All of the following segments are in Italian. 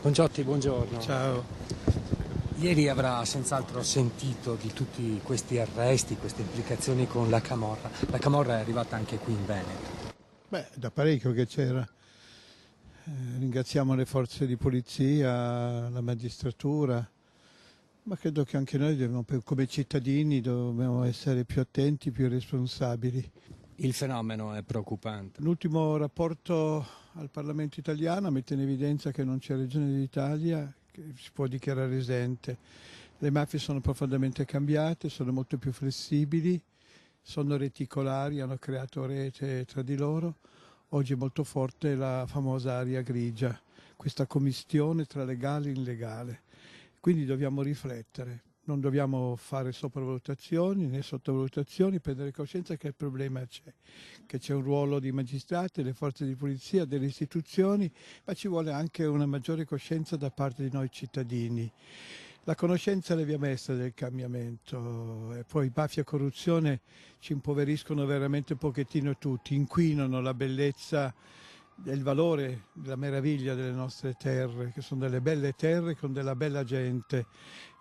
Buongiotti, buongiorno. Ciao. Ieri avrà senz'altro sentito di tutti questi arresti, queste implicazioni con la Camorra. La Camorra è arrivata anche qui in Veneto. Beh, da parecchio che c'era. Ringraziamo le forze di polizia, la magistratura, ma credo che anche noi come cittadini dobbiamo essere più attenti, più responsabili. Il fenomeno è preoccupante. L'ultimo rapporto al Parlamento italiano mette in evidenza che non c'è regione d'Italia che si può dichiarare esente. Le mafie sono profondamente cambiate, sono molto più flessibili, sono reticolari, hanno creato rete tra di loro. Oggi è molto forte la famosa area grigia, questa commistione tra legale e illegale. Quindi dobbiamo riflettere, non dobbiamo fare sopravvalutazioni né sottovalutazioni, prendere coscienza che il problema c'è, che c'è un ruolo di magistrati, delle forze di polizia, delle istituzioni, ma ci vuole anche una maggiore coscienza da parte di noi cittadini. La conoscenza è la via maestra del cambiamento e poi mafia e corruzione ci impoveriscono veramente un pochettino tutti, inquinano la bellezza e il valore, la meraviglia delle nostre terre, che sono delle belle terre con della bella gente.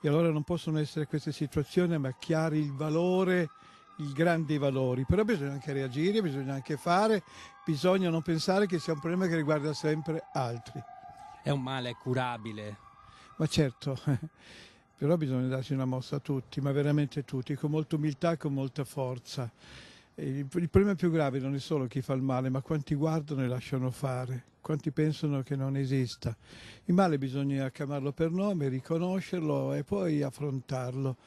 E allora non possono essere queste situazioni, ma chiari il valore, i grandi valori. Però bisogna anche reagire, bisogna anche fare, bisogna non pensare che sia un problema che riguarda sempre altri. È un male curabile. Ma certo, però bisogna darsi una mossa a tutti, ma veramente tutti, con molta umiltà e con molta forza. E il problema più grave non è solo chi fa il male, ma quanti guardano e lasciano fare, quanti pensano che non esista. Il male bisogna chiamarlo per nome, riconoscerlo e poi affrontarlo.